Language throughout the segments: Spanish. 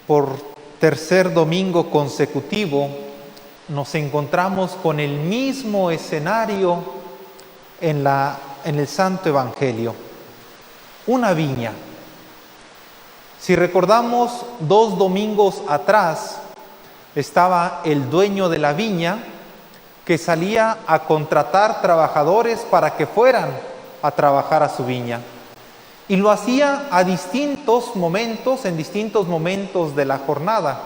Por tercer domingo consecutivo nos encontramos con el mismo escenario en el Santo Evangelio, una viña. Si recordamos, 2 domingos atrás estaba el dueño de la viña que salía a contratar trabajadores para que fueran a trabajar a su viña. Y lo hacía en distintos momentos de la jornada.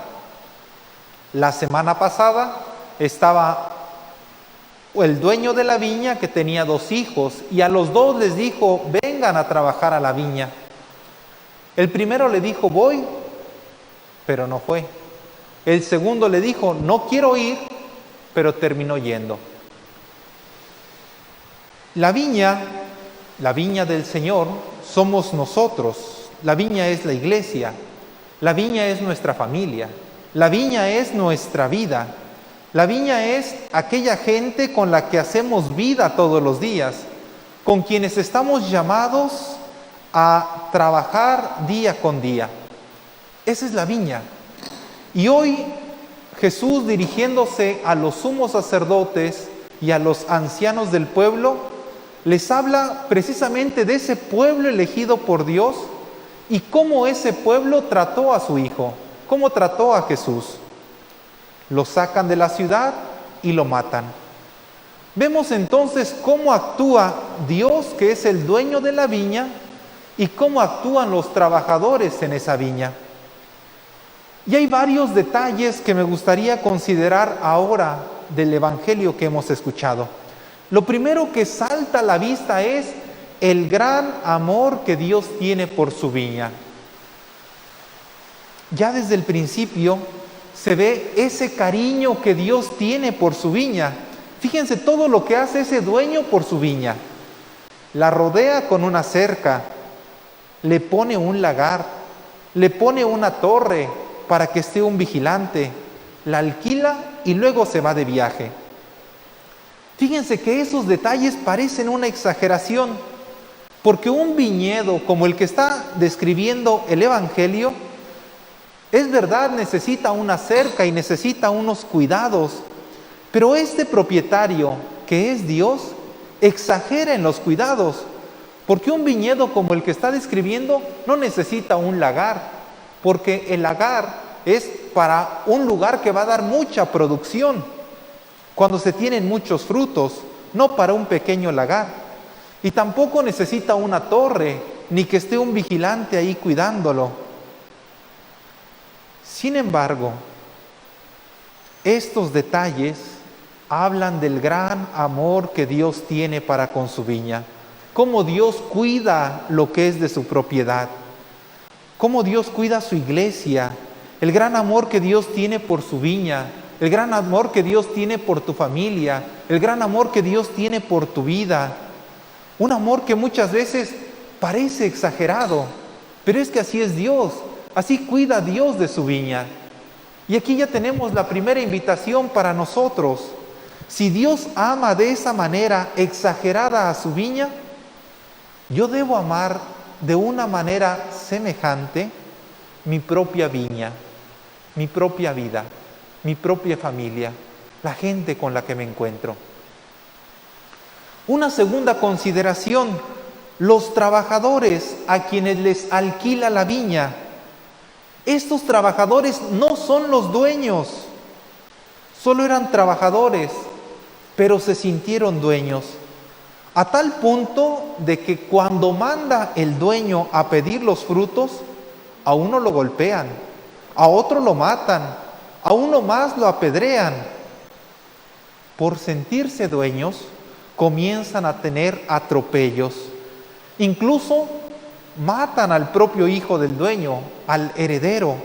La semana pasada estaba el dueño de la viña que tenía 2 hijos y a los 2 les dijo: vengan a trabajar a la viña. El primero le dijo: voy, pero no fue. El segundo le dijo: no quiero ir, pero terminó yendo. La viña del Señor somos nosotros. La viña es la iglesia. La viña es nuestra familia. La viña es nuestra vida. La viña es aquella gente con la que hacemos vida todos los días, con quienes estamos llamados a trabajar día con día. Esa es la viña. Y hoy Jesús, dirigiéndose a los sumos sacerdotes y a los ancianos del pueblo, les habla precisamente de ese pueblo elegido por Dios y cómo ese pueblo trató a su Hijo, cómo trató a Jesús. Lo sacan de la ciudad y lo matan. Vemos entonces cómo actúa Dios, que es el dueño de la viña, y cómo actúan los trabajadores en esa viña. Y hay varios detalles que me gustaría considerar ahora del Evangelio que hemos escuchado. Lo primero que salta a la vista es el gran amor que Dios tiene por su viña. Ya desde el principio se ve ese cariño que Dios tiene por su viña. Fíjense todo lo que hace ese dueño por su viña. La rodea con una cerca, le pone un lagar, le pone una torre para que esté un vigilante, la alquila y luego se va de viaje. Fíjense que esos detalles parecen una exageración, porque un viñedo como el que está describiendo el Evangelio, es verdad, necesita una cerca y necesita unos cuidados, pero este propietario, que es Dios, exagera en los cuidados, porque un viñedo como el que está describiendo no necesita un lagar, porque el lagar es para un lugar que va a dar mucha producción, cuando se tienen muchos frutos, no para un pequeño lagar. Y tampoco necesita una torre, ni que esté un vigilante ahí cuidándolo. Sin embargo, estos detalles hablan del gran amor que Dios tiene para con su viña, cómo Dios cuida lo que es de su propiedad, cómo Dios cuida su iglesia, el gran amor que Dios tiene por su viña, el gran amor que Dios tiene por tu familia, el gran amor que Dios tiene por tu vida. Un amor que muchas veces parece exagerado, pero es que así es Dios, así cuida Dios de su viña. Y aquí ya tenemos la primera invitación para nosotros. Si Dios ama de esa manera exagerada a su viña, yo debo amar de una manera semejante mi propia viña, mi propia vida, mi propia familia, la gente con la que me encuentro. Una segunda consideración: los trabajadores a quienes les alquila la viña. Estos trabajadores no son los dueños, solo eran trabajadores, pero se sintieron dueños, a tal punto de que cuando manda el dueño a pedir los frutos, a uno lo golpean, a otro lo matan, a uno más lo apedrean. Por sentirse dueños, comienzan a tener atropellos. Incluso matan al propio hijo del dueño, al heredero.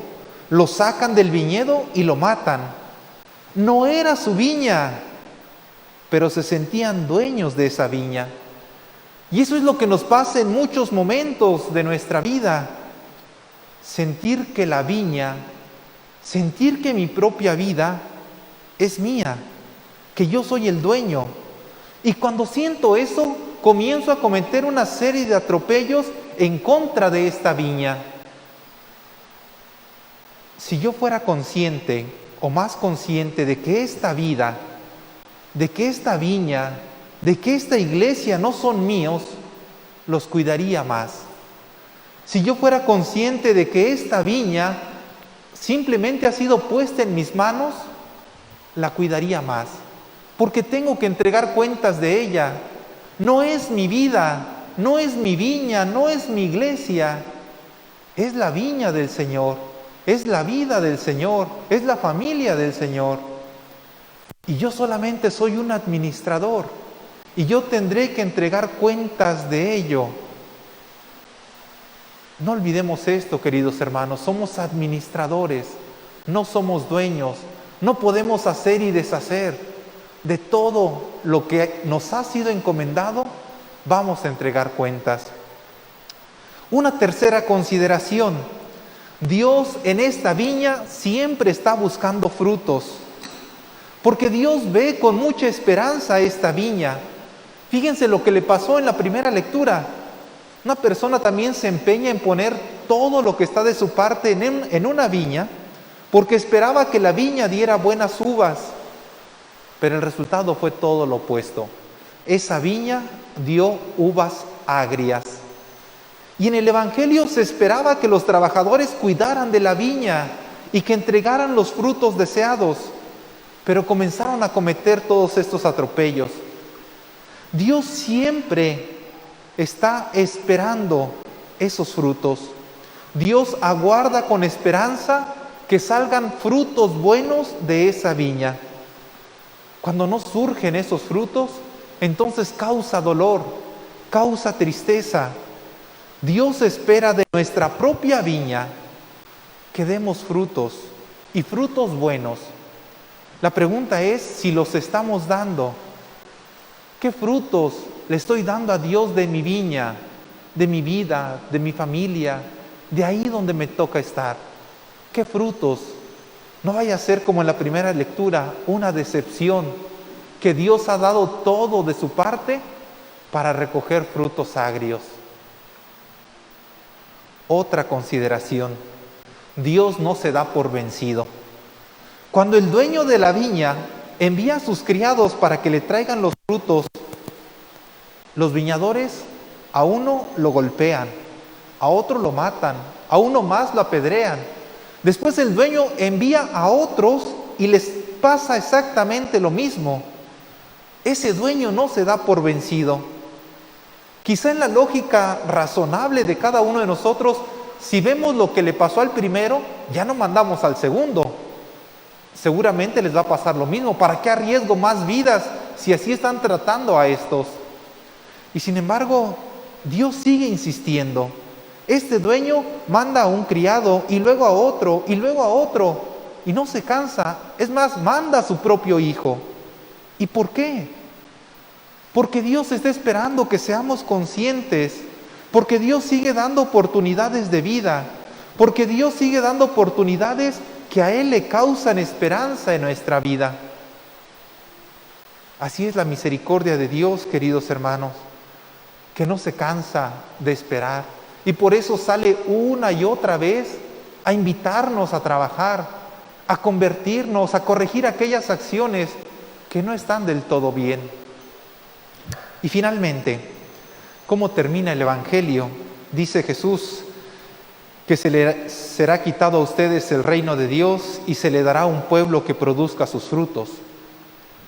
Lo sacan del viñedo y lo matan. No era su viña, pero se sentían dueños de esa viña. Y eso es lo que nos pasa en muchos momentos de nuestra vida. Sentir que la viña, sentir que mi propia vida es mía, que yo soy el dueño. Y cuando siento eso, comienzo a cometer una serie de atropellos en contra de esta viña. si yo fuera consciente o más consciente de que esta vida, de que esta viña, de que esta iglesia no son míos, los cuidaría más. Si yo fuera consciente de que esta viña simplemente ha sido puesta en mis manos, la cuidaría más, porque tengo que entregar cuentas de ella. No es mi vida, no es mi viña, no es mi iglesia, es la viña del Señor, es la vida del Señor, es la familia del Señor. Y yo solamente soy un administrador, y yo tendré que entregar cuentas de ello. No olvidemos esto, queridos hermanos, somos administradores, no somos dueños, no podemos hacer y deshacer de todo lo que nos ha sido encomendado, vamos a entregar cuentas. Una tercera consideración, Dios en esta viña siempre está buscando frutos, porque Dios ve con mucha esperanza esta viña. Fíjense lo que le pasó en la primera lectura. Una persona también se empeña en poner todo lo que está de su parte en una viña, porque esperaba que la viña diera buenas uvas, pero el resultado fue todo lo opuesto. Esa viña dio uvas agrias. Y en el Evangelio se esperaba que los trabajadores cuidaran de la viña y que entregaran los frutos deseados, pero comenzaron a cometer todos estos atropellos. Dios siempre está esperando esos frutos. Dios aguarda con esperanza que salgan frutos buenos de esa viña. Cuando no surgen esos frutos, entonces causa dolor, causa tristeza. Dios espera de nuestra propia viña que demos frutos y frutos buenos. La pregunta es si los estamos dando. ¿Qué frutos le estoy dando a Dios de mi viña, de mi vida, de mi familia, de ahí donde me toca estar? ¿Qué frutos? No vaya a ser como en la primera lectura, una decepción, que Dios ha dado todo de su parte para recoger frutos agrios. Otra consideración, Dios no se da por vencido. Cuando el dueño de la viña envía a sus criados para que le traigan los frutos, los viñadores a uno lo golpean, a otro lo matan, a uno más lo apedrean. Después el dueño envía a otros y les pasa exactamente lo mismo. Ese dueño no se da por vencido. Quizá en la lógica razonable de cada uno de nosotros, si vemos lo que le pasó al primero, ya no mandamos al segundo. Seguramente les va a pasar lo mismo. ¿Para qué arriesgo más vidas si así están tratando a estos? Y sin embargo, Dios sigue insistiendo. Este dueño manda a un criado y luego a otro y luego a otro y no se cansa. Es más, manda a su propio hijo. ¿Y por qué? Porque Dios está esperando que seamos conscientes, porque Dios sigue dando oportunidades de vida, porque Dios sigue dando oportunidades que a Él le causan esperanza en nuestra vida. Así es la misericordia de Dios, queridos hermanos, que no se cansa de esperar y por eso sale una y otra vez a invitarnos a trabajar, a convertirnos, a corregir aquellas acciones que no están del todo bien. Y finalmente, ¿cómo termina el Evangelio? Dice Jesús que será quitado a ustedes el reino de Dios y se le dará a un pueblo que produzca sus frutos.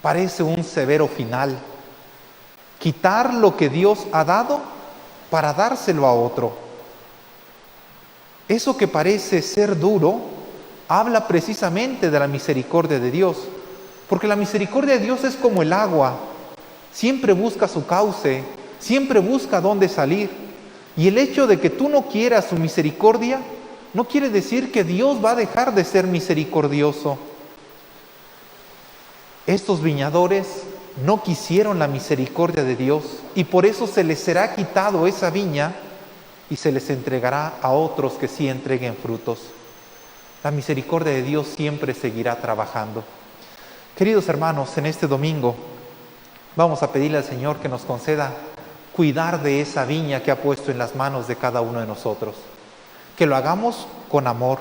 Parece un severo final. Quitar lo que Dios ha dado para dárselo a otro. Eso que parece ser duro, habla precisamente de la misericordia de Dios. Porque la misericordia de Dios es como el agua. Siempre busca su cauce, siempre busca dónde salir. Y el hecho de que tú no quieras su misericordia, no quiere decir que Dios va a dejar de ser misericordioso. Estos viñadores no quisieron la misericordia de Dios y por eso se les será quitado esa viña y se les entregará a otros que sí entreguen frutos. La misericordia de Dios siempre seguirá trabajando. Queridos hermanos, en este domingo vamos a pedirle al Señor que nos conceda cuidar de esa viña que ha puesto en las manos de cada uno de nosotros. Que lo hagamos con amor,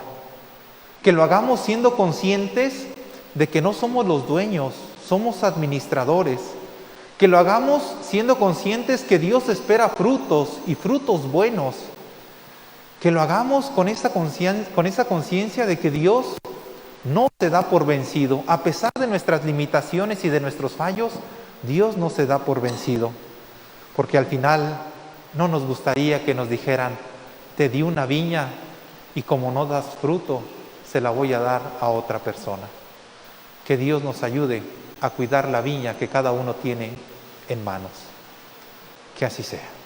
que lo hagamos siendo conscientes de que no somos los dueños, somos administradores, que lo hagamos siendo conscientes que Dios espera frutos y frutos buenos, que lo hagamos con esa conciencia de que Dios no se da por vencido. A pesar de nuestras limitaciones y de nuestros fallos, Dios no se da por vencido, porque al final no nos gustaría que nos dijeran: te di una viña y como no das fruto, se la voy a dar a otra persona. Que Dios nos ayude a cuidar la viña que cada uno tiene en manos. Que así sea.